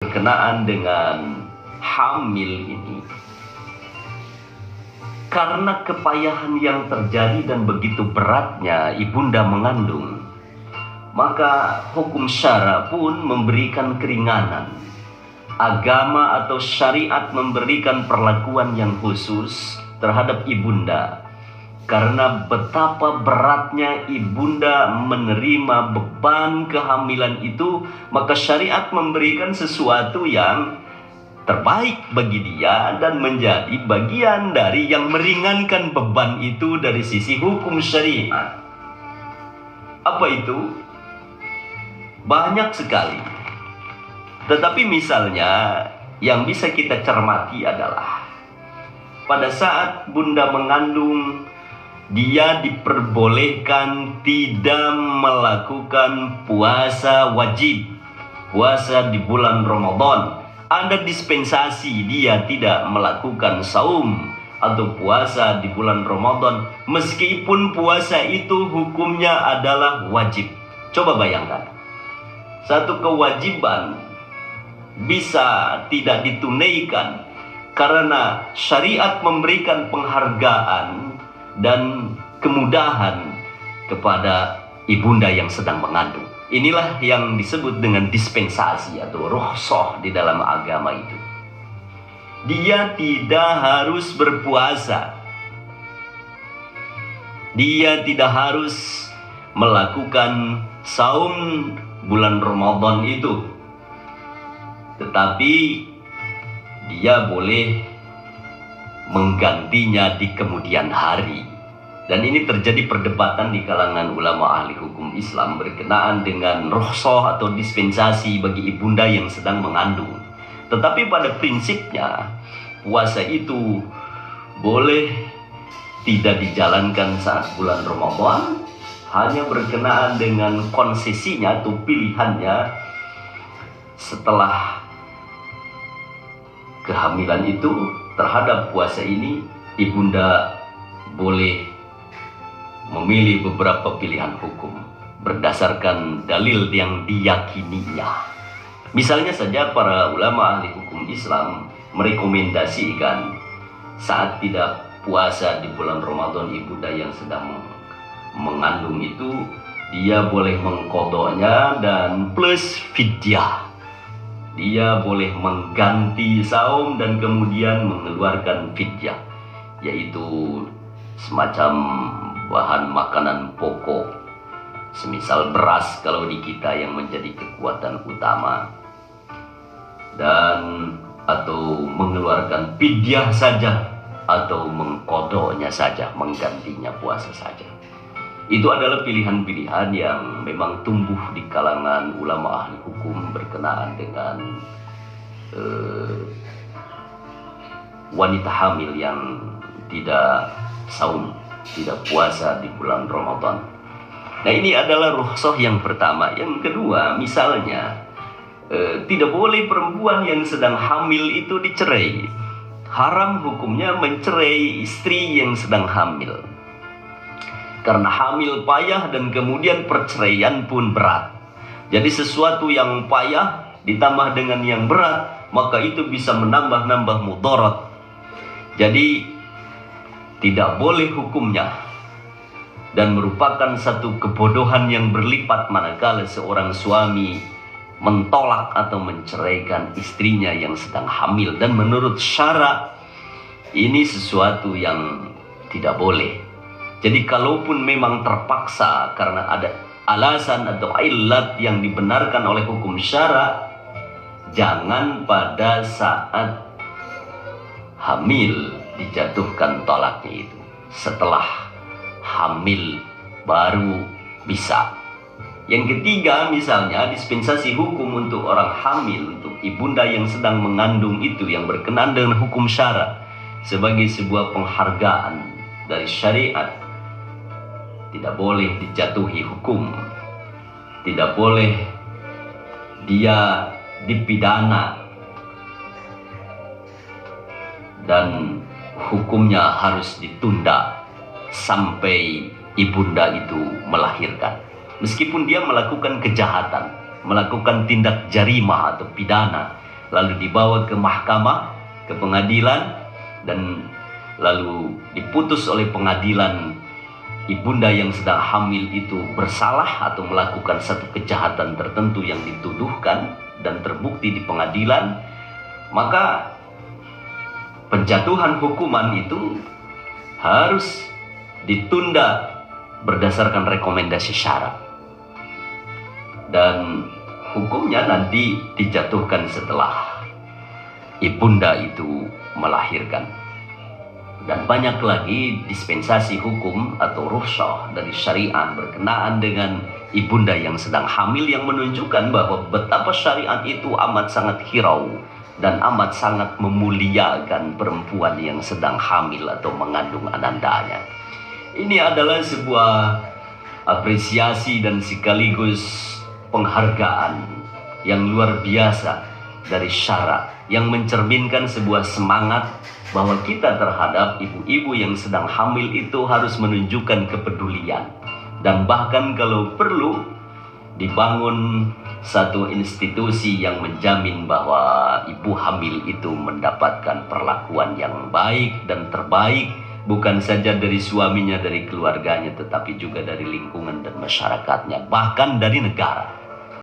berkenaan dengan hamil ini, karena kepayahan yang terjadi dan begitu beratnya ibunda mengandung, maka hukum syara pun memberikan keringanan. Agama atau syariat memberikan perlakuan yang khusus terhadap ibunda, karena betapa beratnya ibunda menerima beban kehamilan itu, maka syariat memberikan sesuatu yang terbaik bagi dia dan menjadi bagian dari yang meringankan beban itu dari sisi hukum syariat. Apa itu? Banyak sekali. Tetapi misalnya yang bisa kita cermati adalah pada saat bunda mengandung, dia diperbolehkan tidak melakukan puasa wajib, puasa di bulan Ramadan. Ada dispensasi dia tidak melakukan saum atau puasa di bulan Ramadan, meskipun puasa itu hukumnya adalah wajib. Coba bayangkan, satu kewajiban bisa tidak ditunaikan karena syariat memberikan penghargaan dan kemudahan kepada ibunda yang sedang mengandung. Inilah yang disebut dengan dispensasi atau rukhsah di dalam agama itu. Dia tidak harus berpuasa. Dia tidak harus melakukan saum bulan Ramadan itu. Tetapi dia boleh menggantinya di kemudian hari. Dan ini terjadi perdebatan di kalangan ulama ahli hukum Islam berkenaan dengan rukhsah atau dispensasi bagi ibunda yang sedang mengandung. Tetapi pada prinsipnya puasa itu boleh tidak dijalankan saat bulan Ramadan, hanya berkenaan dengan konsesinya atau pilihannya setelah kehamilan itu. Terhadap puasa ini, ibunda boleh memilih beberapa pilihan hukum berdasarkan dalil yang diyakininya. Misalnya saja para ulama ahli hukum Islam merekomendasikan saat tidak puasa di bulan Ramadan ibunda yang sedang mengandung itu, dia boleh mengqadanya dan plus fidyah. Dia boleh mengganti saum dan kemudian mengeluarkan fidyah, yaitu semacam bahan makanan pokok, semisal beras kalau di kita yang menjadi kekuatan utama, dan atau mengeluarkan fidyah saja atau mengqadanya saja, menggantinya puasa saja. Itu adalah pilihan-pilihan yang memang tumbuh di kalangan ulama ahli hukum berkenaan dengan wanita hamil yang tidak saum, tidak puasa di bulan Ramadan. Nah, ini adalah rukhsah yang pertama. Yang kedua, misalnya tidak boleh perempuan yang sedang hamil itu dicerai. Haram hukumnya mencerai istri yang sedang hamil. Karena hamil payah dan kemudian perceraian pun berat. Jadi sesuatu yang payah ditambah dengan yang berat, maka itu bisa menambah mudarat. Jadi tidak boleh hukumnya, dan merupakan satu kebodohan yang berlipat manakala seorang suami mentolak atau menceraikan istrinya yang sedang hamil. Dan menurut syara ini sesuatu yang tidak boleh. Jadi kalaupun memang terpaksa karena ada alasan atau illat yang dibenarkan oleh hukum syara, jangan pada saat hamil dijatuhkan tolaknya itu. Setelah hamil baru bisa. Yang ketiga, misalnya dispensasi hukum untuk orang hamil, untuk ibunda yang sedang mengandung itu yang berkenaan dengan hukum syara sebagai sebuah penghargaan dari syariat. Tidak boleh dijatuhi hukum, tidak boleh dia dipidana, dan hukumnya harus ditunda sampai ibunda itu melahirkan. Meskipun dia melakukan kejahatan, melakukan tindak jarimah atau pidana, lalu dibawa ke mahkamah, ke pengadilan, dan lalu diputus oleh pengadilan ibunda yang sedang hamil itu bersalah atau melakukan satu kejahatan tertentu yang dituduhkan dan terbukti di pengadilan, maka penjatuhan hukuman itu harus ditunda berdasarkan rekomendasi syarat. Dan hukumnya nanti dijatuhkan setelah ibunda itu melahirkan. Dan banyak lagi dispensasi hukum atau rukhsah dari syariat berkenaan dengan ibunda yang sedang hamil, yang menunjukkan bahwa betapa syariat itu amat sangat hirau dan amat sangat memuliakan perempuan yang sedang hamil atau mengandung anandanya. Ini adalah sebuah apresiasi dan sekaligus penghargaan yang luar biasa dari syara, yang mencerminkan sebuah semangat bahwa kita terhadap ibu-ibu yang sedang hamil itu harus menunjukkan kepedulian. Dan bahkan kalau perlu dibangun satu institusi yang menjamin bahwa ibu hamil itu mendapatkan perlakuan yang baik dan terbaik, bukan saja dari suaminya, dari keluarganya, tetapi juga dari lingkungan dan masyarakatnya, bahkan dari negara.